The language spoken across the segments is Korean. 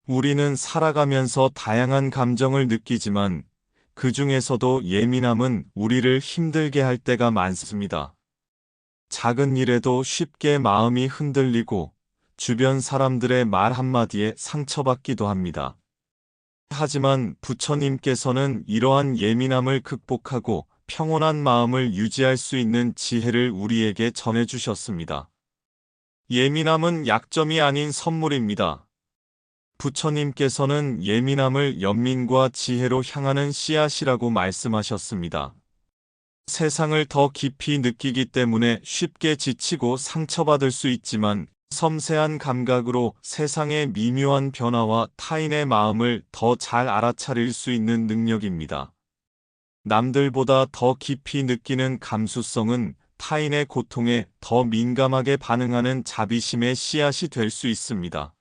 우리는 살아가면서 다양한 감정을 느끼지만 그 중에서도 예민함은 우리를 힘들게 할 때가 많습니다. 작은 일에도 쉽게 마음이 흔들리고 주변 사람들의 말 한마디에 상처받기도 합니다. 하지만 부처님께서는 이러한 예민함을 극복하고 평온한 마음을 유지할 수 있는 지혜를 우리에게 전해주셨습니다. 예민함은 약점이 아닌 선물입니다. 부처님께서는 예민함을 연민과 지혜로 향하는 씨앗이라고 말씀하셨습니다. 세상을 더 깊이 느끼기 때문에 쉽게 지치고 상처받을 수 있지만 섬세한 감각으로 세상의 미묘한 변화와 타인의 마음을 더 잘 알아차릴 수 있는 능력입니다. 남들보다 더 깊이 느끼는 감수성은 타인의 고통에 더 민감하게 반응하는 자비심의 씨앗이 될 수 있습니다.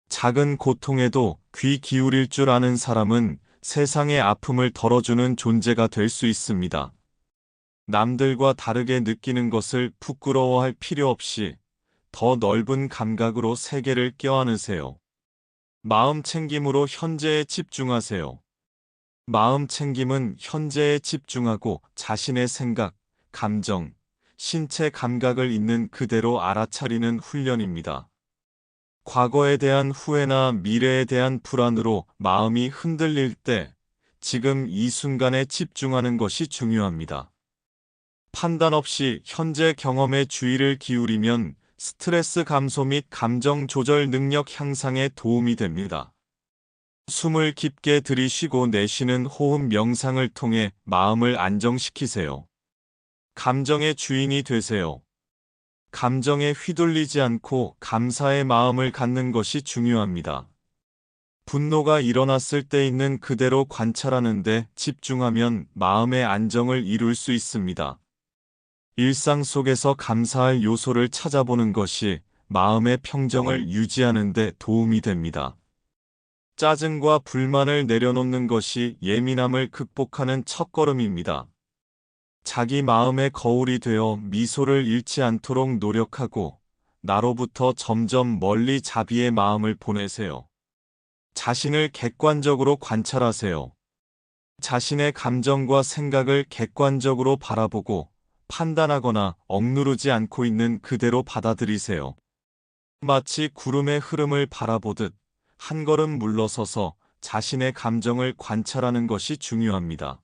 작은 고통에도 귀 기울일 줄 아는 사람은 세상의 아픔을 덜어주는 존재가 될 수 있습니다. 남들과 다르게 느끼는 것을 부끄러워할 필요 없이 더 넓은 감각으로 세계를 껴안으세요. 마음 챙김으로 현재에 집중하세요. 마음 챙김은 현재에 집중하고 자신의 생각, 감정, 신체 감각을 있는 그대로 알아차리는 훈련입니다. 과거에 대한 후회나 미래에 대한 불안으로 마음이 흔들릴 때 지금 이 순간에 집중하는 것이 중요합니다. 판단 없이 현재 경험에 주의를 기울이면 스트레스 감소 및 감정 조절 능력 향상에 도움이 됩니다. 숨을 깊게 들이쉬고 내쉬는 호흡 명상을 통해 마음을 안정시키세요. 감정의 주인이 되세요. 감정에 휘둘리지 않고 감사의 마음을 갖는 것이 중요합니다. 분노가 일어났을 때 있는 그대로 관찰하는 데 집중하면 마음의 안정을 이룰 수 있습니다. 일상 속에서 감사할 요소를 찾아보는 것이 마음의 평정을 유지하는 데 도움이 됩니다. 짜증과 불만을 내려놓는 것이 예민함을 극복하는 첫걸음입니다. 자기 마음의 거울이 되어 미소를 잃지 않도록 노력하고 나로부터 점점 멀리 자비의 마음을 보내세요. 자신을 객관적으로 관찰하세요. 자신의 감정과 생각을 객관적으로 바라보고 판단하거나 억누르지 않고 있는 그대로 받아들이세요. 마치 구름의 흐름을 바라보듯 한 걸음 물러서서 자신의 감정을 관찰하는 것이 중요합니다.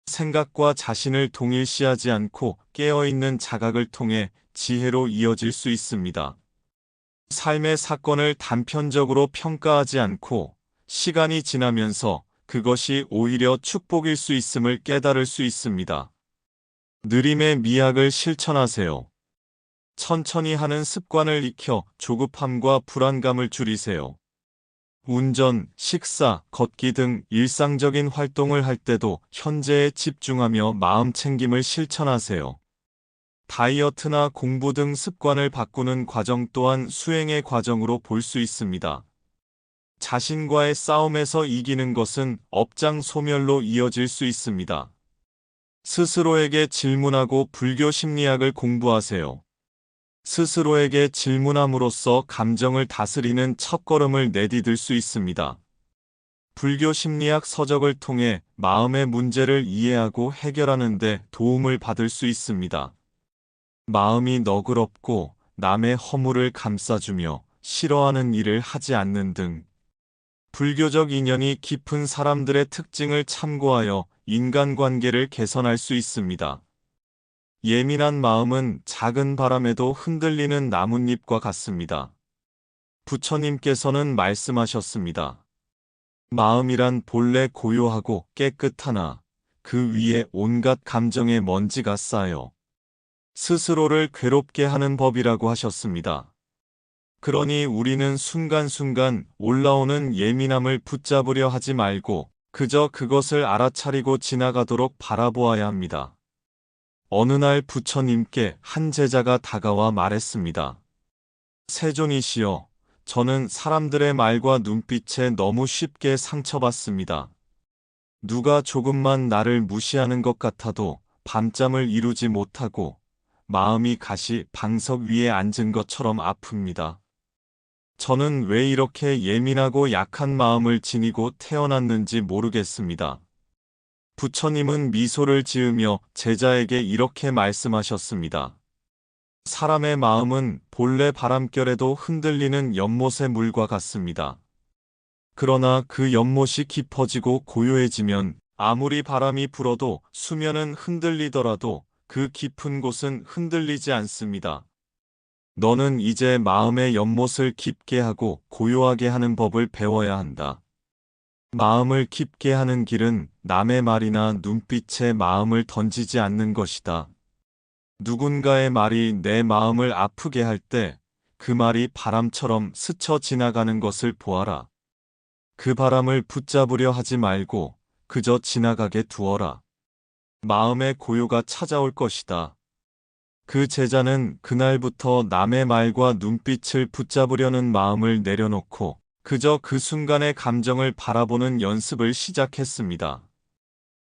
생각과 자신을 동일시하지 않고 깨어있는 자각을 통해 지혜로 이어질 수 있습니다. 삶의 사건을 단편적으로 평가하지 않고 시간이 지나면서 그것이 오히려 축복일 수 있음을 깨달을 수 있습니다. 느림의 미학을 실천하세요. 천천히 하는 습관을 익혀 조급함과 불안감을 줄이세요. 운전, 식사, 걷기 등 일상적인 활동을 할 때도 현재에 집중하며 마음 챙김을 실천하세요. 다이어트나 공부 등 습관을 바꾸는 과정 또한 수행의 과정으로 볼 수 있습니다. 자신과의 싸움에서 이기는 것은 업장 소멸로 이어질 수 있습니다. 스스로에게 질문하고 불교 심리학을 공부하세요. 스스로에게 질문함으로써 감정을 다스리는 첫걸음을 내디딜 수 있습니다. 불교 심리학 서적을 통해 마음의 문제를 이해하고 해결하는 데 도움을 받을 수 있습니다. 마음이 너그럽고 남의 허물을 감싸주며 싫어하는 일을 하지 않는 등 불교적 인연이 깊은 사람들의 특징을 참고하여 인간관계를 개선할 수 있습니다. 예민한 마음은 작은 바람에도 흔들리는 나뭇잎과 같습니다. 부처님께서는 말씀하셨습니다. 마음이란 본래 고요하고 깨끗하나 그 위에 온갖 감정의 먼지가 쌓여 스스로를 괴롭게 하는 법이라고 하셨습니다. 그러니 우리는 순간순간 올라오는 예민함을 붙잡으려 하지 말고 그저 그것을 알아차리고 지나가도록 바라보아야 합니다. 어느 날 부처님께 한 제자가 다가와 말했습니다. 세존이시여, 저는 사람들의 말과 눈빛에 너무 쉽게 상처받습니다. 누가 조금만 나를 무시하는 것 같아도 밤잠을 이루지 못하고 마음이 가시 방석 위에 앉은 것처럼 아픕니다. 저는 왜 이렇게 예민하고 약한 마음을 지니고 태어났는지 모르겠습니다. 부처님은 미소를 지으며 제자에게 이렇게 말씀하셨습니다. 사람의 마음은 본래 바람결에도 흔들리는 연못의 물과 같습니다. 그러나 그 연못이 깊어지고 고요해지면 아무리 바람이 불어도 수면은 흔들리더라도 그 깊은 곳은 흔들리지 않습니다. 너는 이제 마음의 연못을 깊게 하고 고요하게 하는 법을 배워야 한다. 마음을 깊게 하는 길은 남의 말이나 눈빛에 마음을 던지지 않는 것이다. 누군가의 말이 내 마음을 아프게 할 때 그 말이 바람처럼 스쳐 지나가는 것을 보아라. 그 바람을 붙잡으려 하지 말고 그저 지나가게 두어라. 마음의 고요가 찾아올 것이다. 그 제자는 그날부터 남의 말과 눈빛을 붙잡으려는 마음을 내려놓고 그저 그 순간의 감정을 바라보는 연습을 시작했습니다.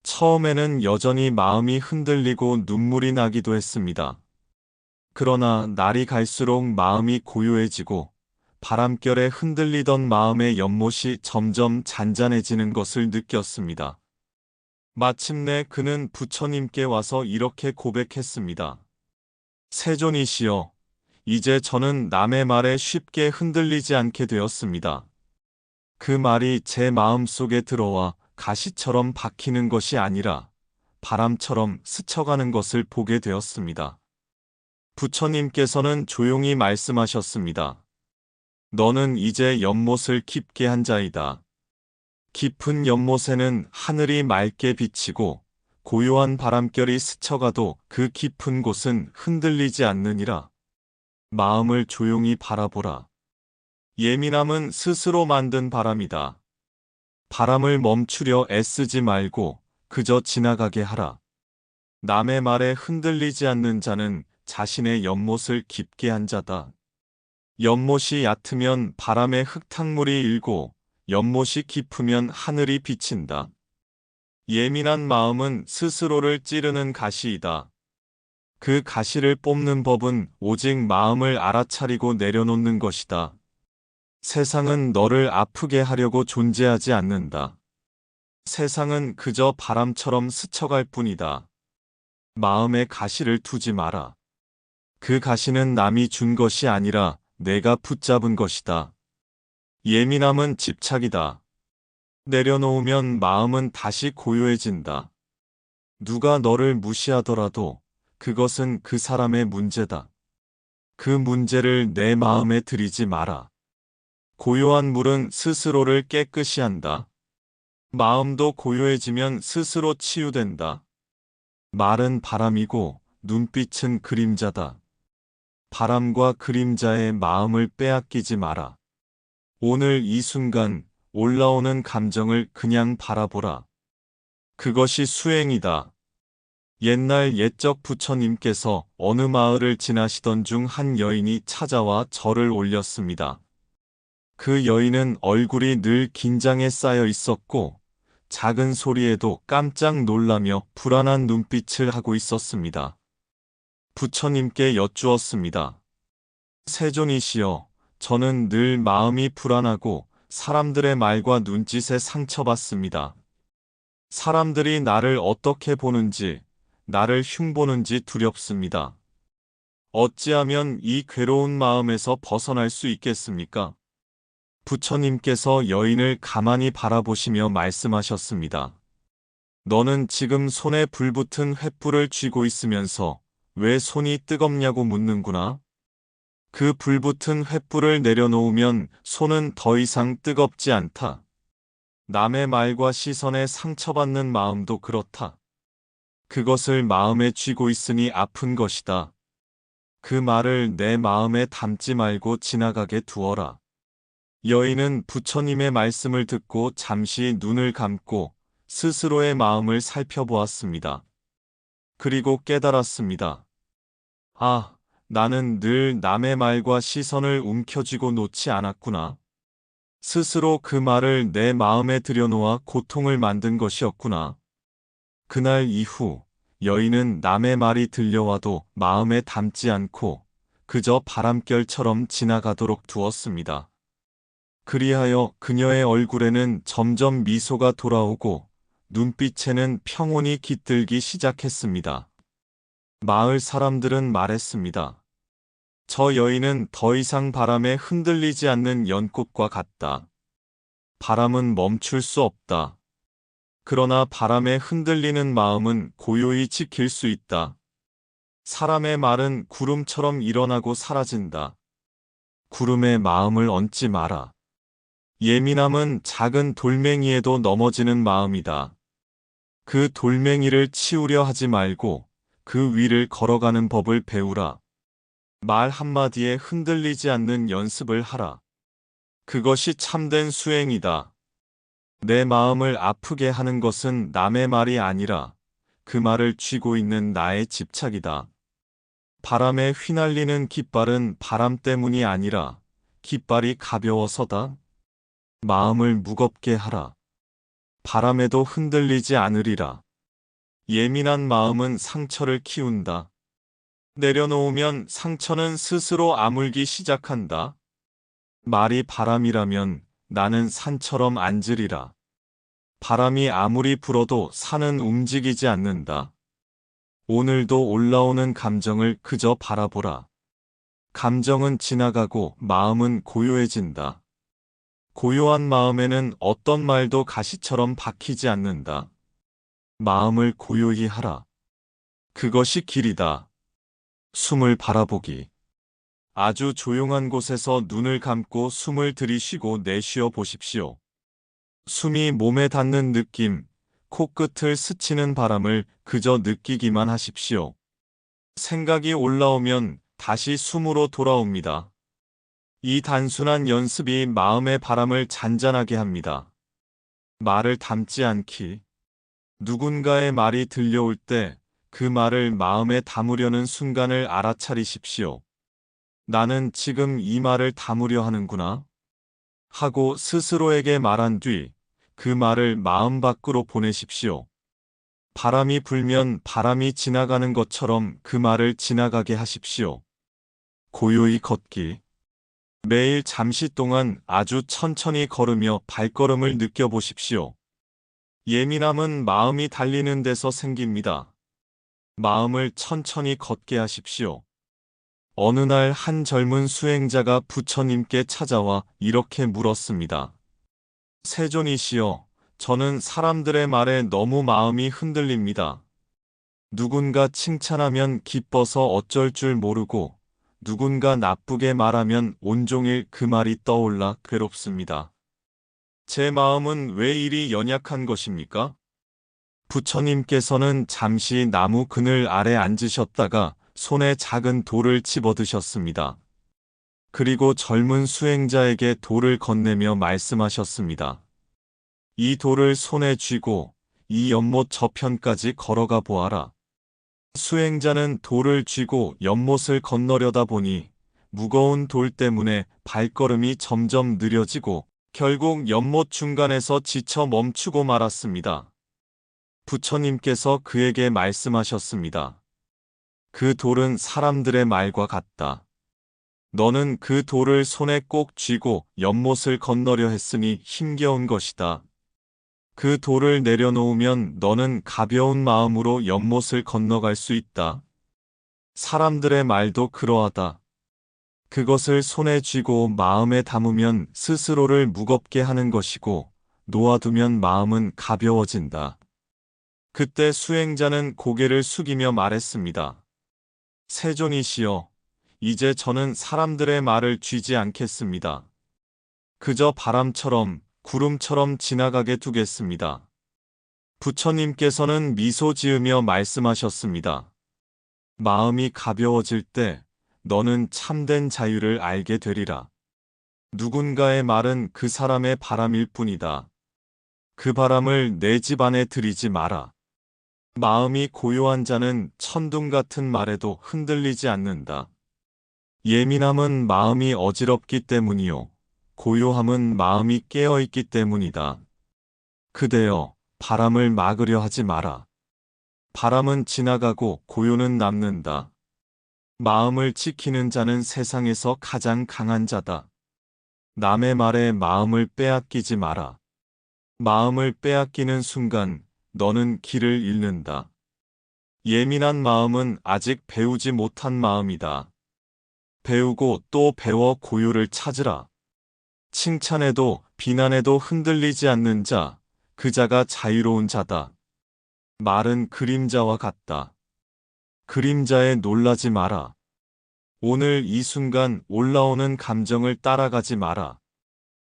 처음에는 여전히 마음이 흔들리고 눈물이 나기도 했습니다. 그러나 날이 갈수록 마음이 고요해지고 바람결에 흔들리던 마음의 연못이 점점 잔잔해지는 것을 느꼈습니다. 마침내 그는 부처님께 와서 이렇게 고백했습니다. 세존이시여, 이제 저는 남의 말에 쉽게 흔들리지 않게 되었습니다. 그 말이 제 마음 속에 들어와 가시처럼 박히는 것이 아니라 바람처럼 스쳐가는 것을 보게 되었습니다. 부처님께서는 조용히 말씀하셨습니다. 너는 이제 연못을 깊게 한 자이다. 깊은 연못에는 하늘이 맑게 비치고 고요한 바람결이 스쳐가도 그 깊은 곳은 흔들리지 않느니라. 마음을 조용히 바라보라. 예민함은 스스로 만든 바람이다. 바람을 멈추려 애쓰지 말고 그저 지나가게 하라. 남의 말에 흔들리지 않는 자는 자신의 연못을 깊게 한 자다. 연못이 얕으면 바람의 흙탕물이 일고 연못이 깊으면 하늘이 비친다. 예민한 마음은 스스로를 찌르는 가시이다. 그 가시를 뽑는 법은 오직 마음을 알아차리고 내려놓는 것이다. 세상은 너를 아프게 하려고 존재하지 않는다. 세상은 그저 바람처럼 스쳐갈 뿐이다. 마음에 가시를 두지 마라. 그 가시는 남이 준 것이 아니라 내가 붙잡은 것이다. 예민함은 집착이다. 내려놓으면 마음은 다시 고요해진다. 누가 너를 무시하더라도 그것은 그 사람의 문제다. 그 문제를 내 마음에 들이지 마라. 고요한 물은 스스로를 깨끗이 한다. 마음도 고요해지면 스스로 치유된다. 말은 바람이고 눈빛은 그림자다. 바람과 그림자의 마음을 빼앗기지 마라. 오늘 이 순간 올라오는 감정을 그냥 바라보라. 그것이 수행이다. 옛날 옛적 부처님께서 어느 마을을 지나시던 중 한 여인이 찾아와 절을 올렸습니다. 그 여인은 얼굴이 늘 긴장에 쌓여 있었고 작은 소리에도 깜짝 놀라며 불안한 눈빛을 하고 있었습니다. 부처님께 여쭈었습니다. 세존이시여, 저는 늘 마음이 불안하고 사람들의 말과 눈짓에 상처받습니다. 사람들이 나를 어떻게 보는지, 나를 흉보는지 두렵습니다. 어찌하면 이 괴로운 마음에서 벗어날 수 있겠습니까? 부처님께서 여인을 가만히 바라보시며 말씀하셨습니다. 너는 지금 손에 불붙은 횃불을 쥐고 있으면서 왜 손이 뜨겁냐고 묻는구나. 그 불붙은 횃불을 내려놓으면 손은 더 이상 뜨겁지 않다. 남의 말과 시선에 상처받는 마음도 그렇다. 그것을 마음에 쥐고 있으니 아픈 것이다. 그 말을 내 마음에 담지 말고 지나가게 두어라. 여인은 부처님의 말씀을 듣고 잠시 눈을 감고 스스로의 마음을 살펴보았습니다. 그리고 깨달았습니다. 아, 나는 늘 남의 말과 시선을 움켜쥐고 놓지 않았구나. 스스로 그 말을 내 마음에 들여놓아 고통을 만든 것이었구나. 그날 이후 여인은 남의 말이 들려와도 마음에 담지 않고 그저 바람결처럼 지나가도록 두었습니다. 그리하여 그녀의 얼굴에는 점점 미소가 돌아오고 눈빛에는 평온이 깃들기 시작했습니다. 마을 사람들은 말했습니다. 저 여인은 더 이상 바람에 흔들리지 않는 연꽃과 같다. 바람은 멈출 수 없다. 그러나 바람에 흔들리는 마음은 고요히 지킬 수 있다. 사람의 말은 구름처럼 일어나고 사라진다. 구름에 마음을 얹지 마라. 예민함은 작은 돌멩이에도 넘어지는 마음이다. 그 돌멩이를 치우려 하지 말고 그 위를 걸어가는 법을 배우라. 말 한마디에 흔들리지 않는 연습을 하라. 그것이 참된 수행이다. 내 마음을 아프게 하는 것은 남의 말이 아니라 그 말을 쥐고 있는 나의 집착이다. 바람에 휘날리는 깃발은 바람 때문이 아니라 깃발이 가벼워서다. 마음을 무겁게 하라. 바람에도 흔들리지 않으리라. 예민한 마음은 상처를 키운다. 내려놓으면 상처는 스스로 아물기 시작한다. 말이 바람이라면 나는 산처럼 앉으리라. 바람이 아무리 불어도 산은 움직이지 않는다. 오늘도 올라오는 감정을 그저 바라보라. 감정은 지나가고 마음은 고요해진다. 고요한 마음에는 어떤 말도 가시처럼 박히지 않는다. 마음을 고요히 하라. 그것이 길이다. 숨을 바라보기. 아주 조용한 곳에서 눈을 감고 숨을 들이쉬고 내쉬어 보십시오. 숨이 몸에 닿는 느낌, 코끝을 스치는 바람을 그저 느끼기만 하십시오. 생각이 올라오면 다시 숨으로 돌아옵니다. 이 단순한 연습이 마음의 바람을 잔잔하게 합니다. 말을 담지 않기. 누군가의 말이 들려올 때 그 말을 마음에 담으려는 순간을 알아차리십시오. 나는 지금 이 말을 담으려 하는구나. 하고 스스로에게 말한 뒤 그 말을 마음 밖으로 보내십시오. 바람이 불면 바람이 지나가는 것처럼 그 말을 지나가게 하십시오. 고요히 걷기. 매일 잠시 동안 아주 천천히 걸으며 발걸음을 느껴보십시오. 예민함은 마음이 달리는 데서 생깁니다. 마음을 천천히 걷게 하십시오. 어느 날 한 젊은 수행자가 부처님께 찾아와 이렇게 물었습니다. 세존이시여, 저는 사람들의 말에 너무 마음이 흔들립니다. 누군가 칭찬하면 기뻐서 어쩔 줄 모르고 누군가 나쁘게 말하면 온종일 그 말이 떠올라 괴롭습니다. 제 마음은 왜 이리 연약한 것입니까? 부처님께서는 잠시 나무 그늘 아래 앉으셨다가 손에 작은 돌을 집어드셨습니다. 그리고 젊은 수행자에게 돌을 건네며 말씀하셨습니다. 이 돌을 손에 쥐고 이 연못 저편까지 걸어가 보아라. 수행자는 돌을 쥐고 연못을 건너려다 보니 무거운 돌 때문에 발걸음이 점점 느려지고 결국 연못 중간에서 지쳐 멈추고 말았습니다. 부처님께서 그에게 말씀하셨습니다. 그 돌은 사람들의 말과 같다. 너는 그 돌을 손에 꼭 쥐고 연못을 건너려 했으니 힘겨운 것이다. 그 돌을 내려놓으면 너는 가벼운 마음으로 연못을 건너갈 수 있다. 사람들의 말도 그러하다. 그것을 손에 쥐고 마음에 담으면 스스로를 무겁게 하는 것이고 놓아두면 마음은 가벼워진다. 그때 수행자는 고개를 숙이며 말했습니다. 세존이시여, 이제 저는 사람들의 말을 쥐지 않겠습니다. 그저 바람처럼, 구름처럼 지나가게 두겠습니다. 부처님께서는 미소 지으며 말씀하셨습니다. 마음이 가벼워질 때 너는 참된 자유를 알게 되리라. 누군가의 말은 그 사람의 바람일 뿐이다. 그 바람을 내 집 안에 들이지 마라. 마음이 고요한 자는 천둥 같은 말에도 흔들리지 않는다. 예민함은 마음이 어지럽기 때문이요. 고요함은 마음이 깨어있기 때문이다. 그대여, 바람을 막으려 하지 마라. 바람은 지나가고 고요는 남는다. 마음을 지키는 자는 세상에서 가장 강한 자다. 남의 말에 마음을 빼앗기지 마라. 마음을 빼앗기는 순간 너는 길을 잃는다. 예민한 마음은 아직 배우지 못한 마음이다. 배우고 또 배워 고요를 찾으라. 칭찬에도 비난에도 흔들리지 않는 자, 그 자가 자유로운 자다. 말은 그림자와 같다. 그림자에 놀라지 마라. 오늘 이 순간 올라오는 감정을 따라가지 마라.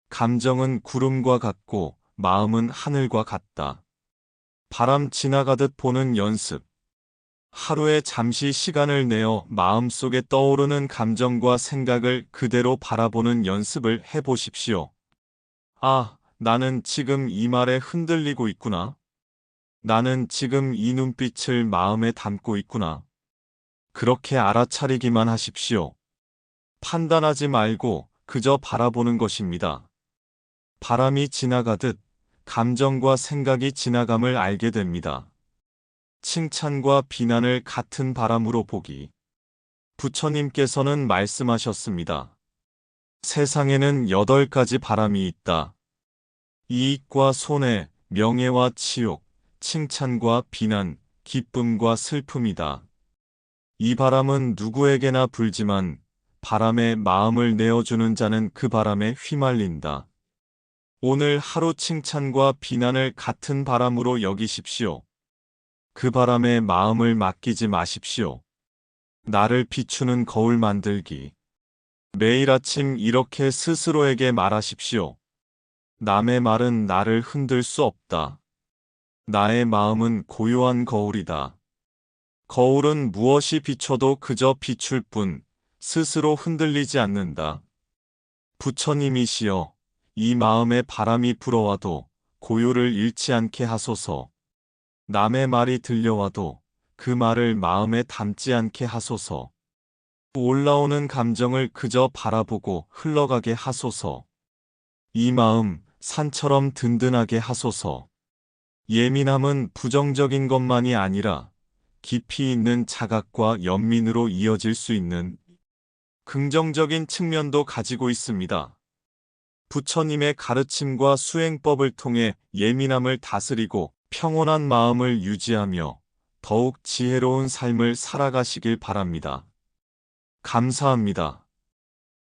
감정은 구름과 같고 마음은 하늘과 같다. 바람 지나가듯 보는 연습. 하루에 잠시 시간을 내어 마음속에 떠오르는 감정과 생각을 그대로 바라보는 연습을 해보십시오. 아, 나는 지금 이 말에 흔들리고 있구나. 나는 지금 이 눈빛을 마음에 담고 있구나. 그렇게 알아차리기만 하십시오. 판단하지 말고 그저 바라보는 것입니다. 바람이 지나가듯 감정과 생각이 지나감을 알게 됩니다. 칭찬과 비난을 같은 바람으로 보기. 부처님께서는 말씀하셨습니다. 세상에는 8가지 바람이 있다. 이익과 손해, 명예와 치욕, 칭찬과 비난, 기쁨과 슬픔이다. 이 바람은 누구에게나 불지만 바람에 마음을 내어주는 자는 그 바람에 휘말린다. 오늘 하루 칭찬과 비난을 같은 바람으로 여기십시오. 그 바람에 마음을 맡기지 마십시오. 나를 비추는 거울 만들기. 매일 아침 이렇게 스스로에게 말하십시오. 남의 말은 나를 흔들 수 없다. 나의 마음은 고요한 거울이다. 거울은 무엇이 비춰도 그저 비출 뿐 스스로 흔들리지 않는다. 부처님이시여, 이 마음에 바람이 불어와도 고요를 잃지 않게 하소서. 남의 말이 들려와도 그 말을 마음에 담지 않게 하소서. 올라오는 감정을 그저 바라보고 흘러가게 하소서. 이 마음 산처럼 든든하게 하소서. 예민함은 부정적인 것만이 아니라 깊이 있는 자각과 연민으로 이어질 수 있는 긍정적인 측면도 가지고 있습니다. 부처님의 가르침과 수행법을 통해 예민함을 다스리고 평온한 마음을 유지하며 더욱 지혜로운 삶을 살아가시길 바랍니다. 감사합니다.